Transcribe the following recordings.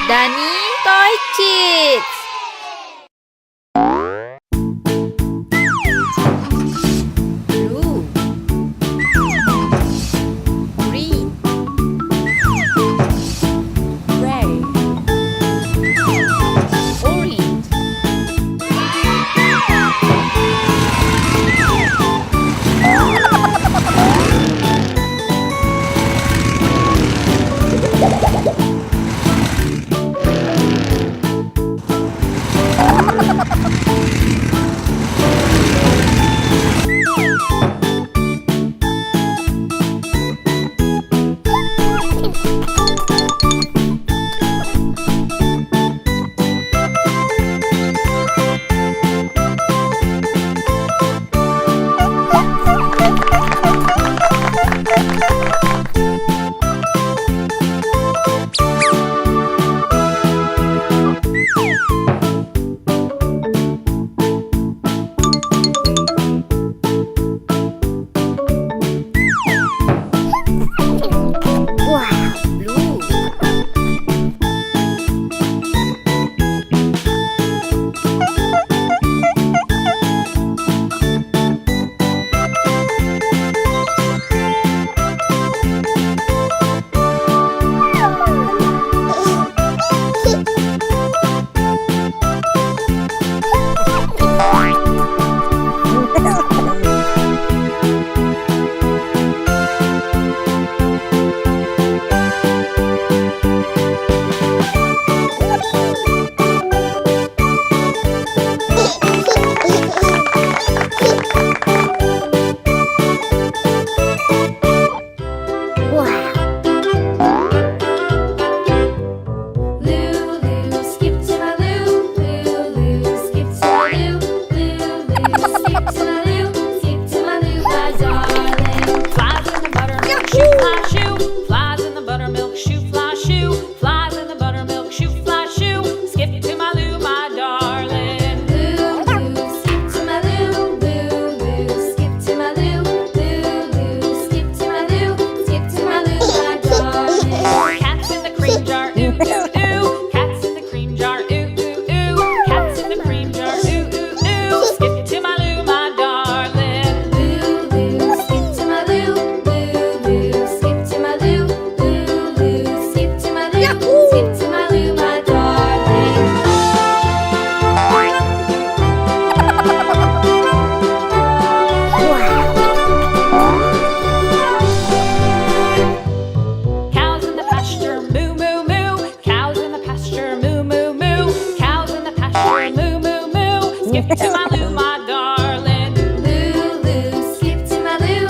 Danny Toy Kids. Blue, green, red, orange, blue, Lulu, skip to my Lou. Lulu, skip to my Lou. Lulu, skip to my Lou. Skip to my Lou, my darling. Flies in the buttermilk shoe, fly shoe. Flies in the buttermilk shoe, fly shoe. Flies in the buttermilk shoe, fly shoe. Skip to my Lou, my darling. Lulu, skip to my Lou. Lulu, skip to my Lou. Lulu, skip to my Lou. Skip to my Lou, my darling. Cats in the cream jar, ooh ooh ooh. Cats in the cream jar, ooh ooh ooh. Cats in the cream jar, ooh ooh ooh. Skip to my Lou, my darling. Lulu, skip to my Lou. Lulu, skip to my Lou. Lulu, skip to my Lou. Skip to my Lou, my darling. Cows in the pasture, moo moo moo. Cows in the pasture, moo moo moo. Cows in the pasture, moo moo moo. Skip to my Lou, my darling. Lulu, skip to my Lou.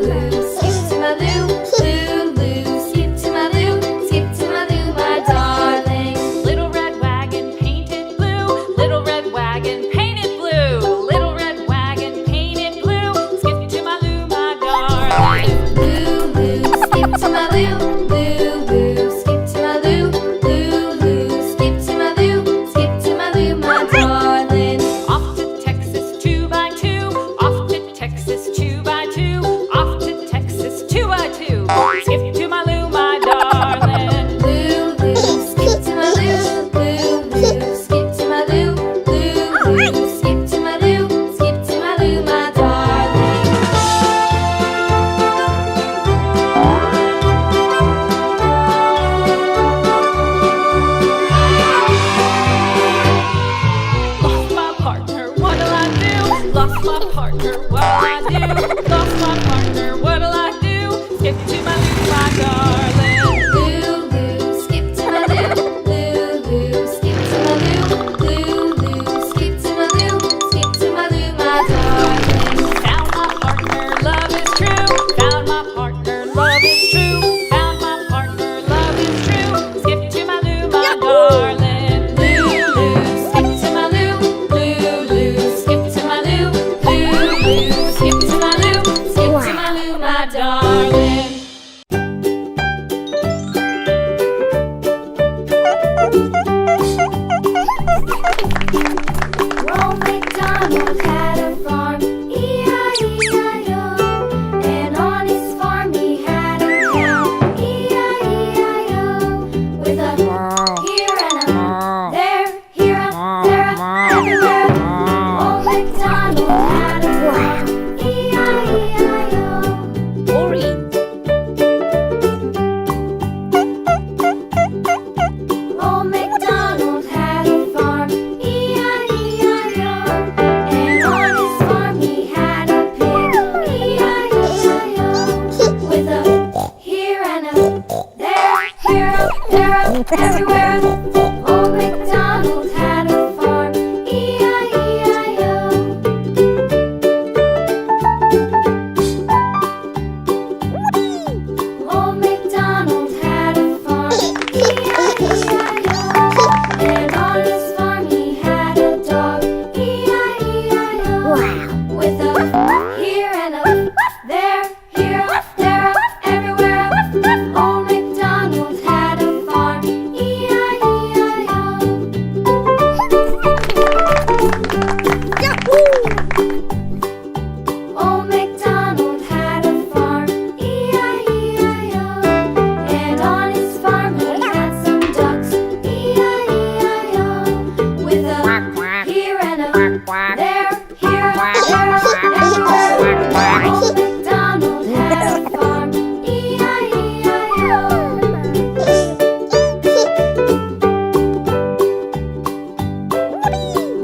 Lulu, skip to my Lou. Lulu, skip to my Lou. Skip to my Lou, my darling. Little red wagon painted blue. Little red wagon painted blue. Little red wagon painted blue. Skip to my Lou, my darling. Lulu, skip to my Lou. Lulu, skip to my Lou. Lulu, skip to my Lou. Skip to my Lou, my darling. Off there, everywhere. Old MacDonald had a farm, E-I-E-I-O. Old MacDonald had a farm, E-I-E-I-O. And on his farm he had a dog, E-I-E-I-O. With a here and a there, here, there, everywhere. Old MacDonald had a farm, E-I-E-I-O. Old MacDonald had a farm, E-I-E-I-O. And on his farm he had some ducks, E-I-E-I-O. With a here and a there, here, there, everywhere. Old MacDonald had a farm, E-I-E-I-O.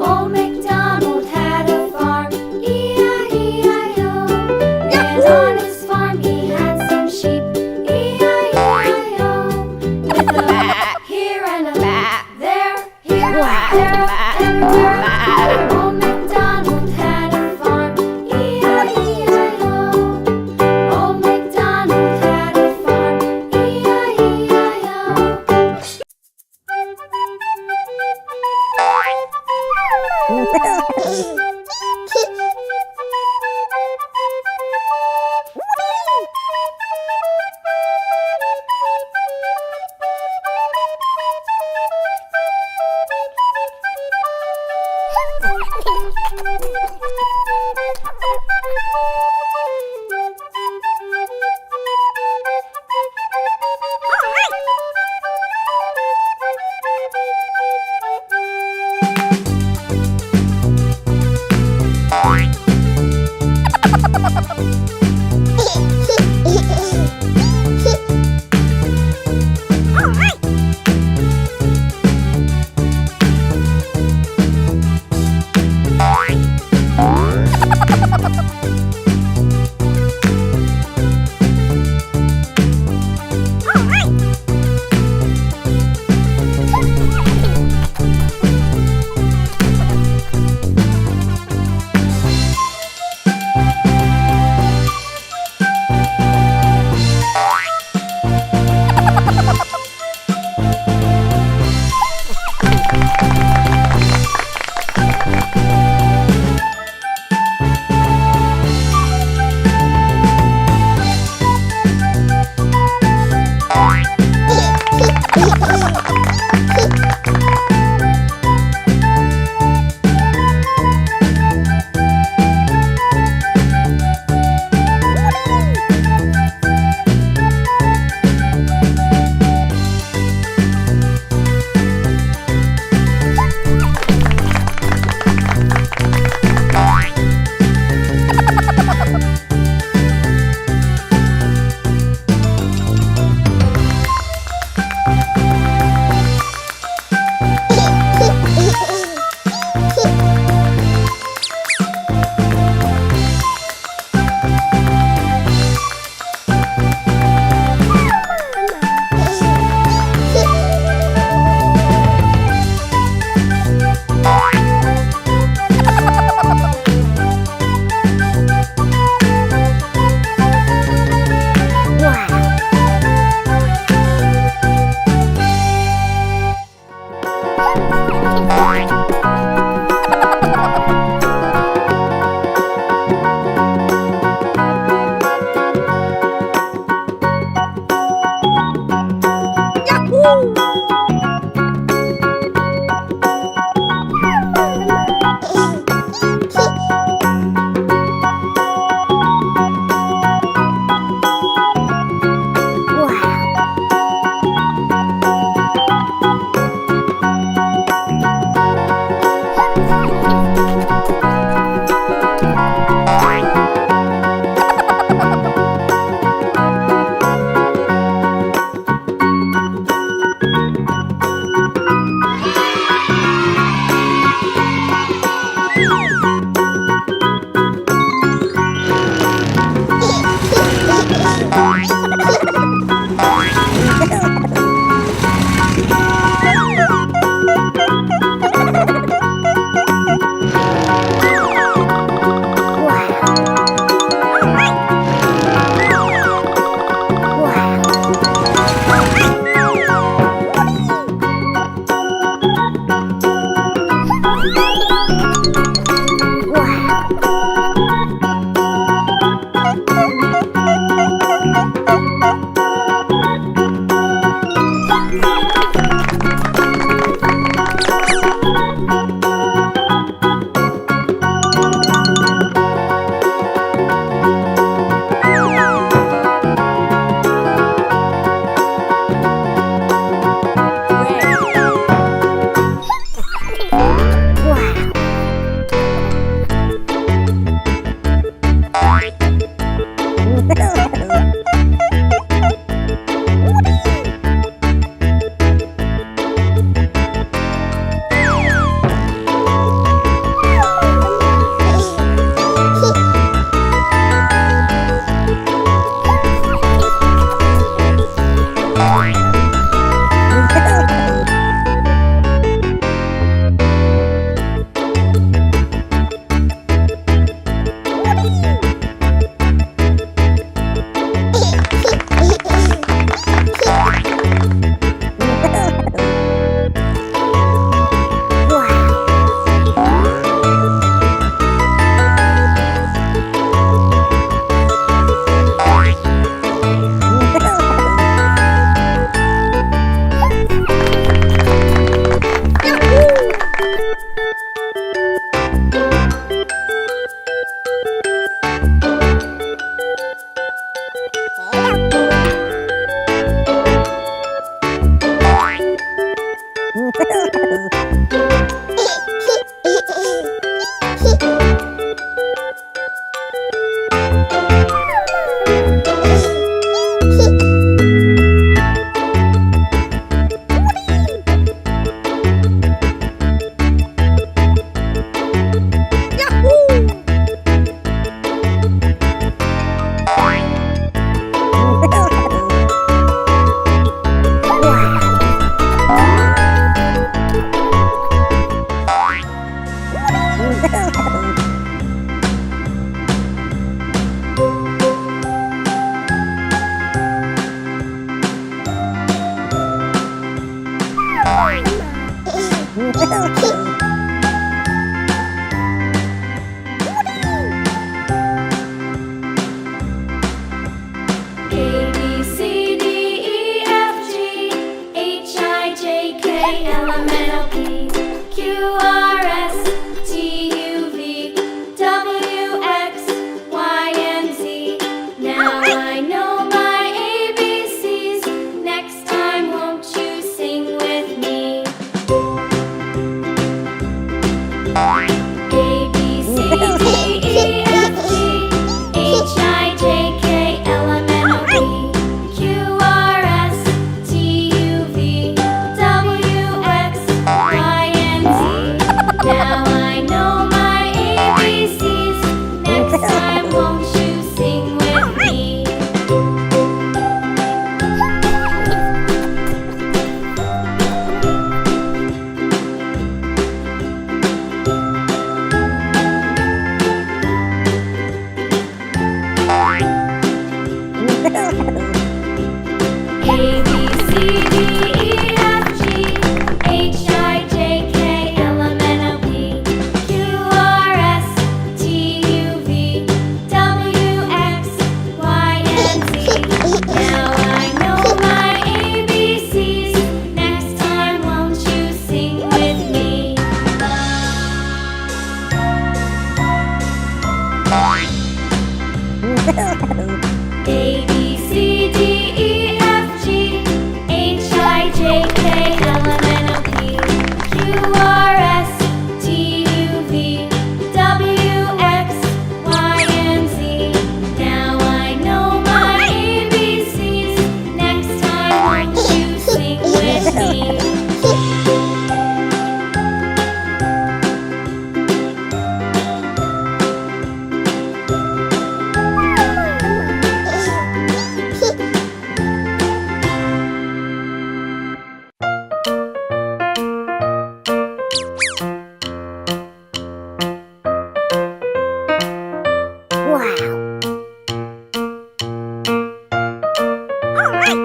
Old MacDonald had a farm, E-I-E-I-O. And on his farm he had some sheep, E-I-E-I-O. With a here and a there, here, there, everywhere. Old MacDonald had a farm, E-I-E-I-O. Old MacDonald had a farm, A, B, C, D, E, F, G, H, I, J, K, L, M, N, O, P, Q, R, S, T, U, V, W, X, Y, and Z. Now I know my ABCs. Next time, won't you sing with me? A, B, C, D, E, F, G, H, I, J, K, L, M, N, O, P, Q, R, S, T, U, V, W, X, Y, and Z. Now I know my ABCs. Next time, won't you sing with me? A, B, C, D, E, F, G, H, I, J, K, L, M, N, O, P, Q, R, S, T, U, V, W, X, Y, and Z. Now I know my ABCs. Next time, won't you sing with me? A, B, C, D, E, F, G, H, I, J, K, L, M, N, O, P, Q, R, S, T, U, V, W, X, Y, and Z. Now I know my ABCs. Next time, won't you sing with me? Wow. All right.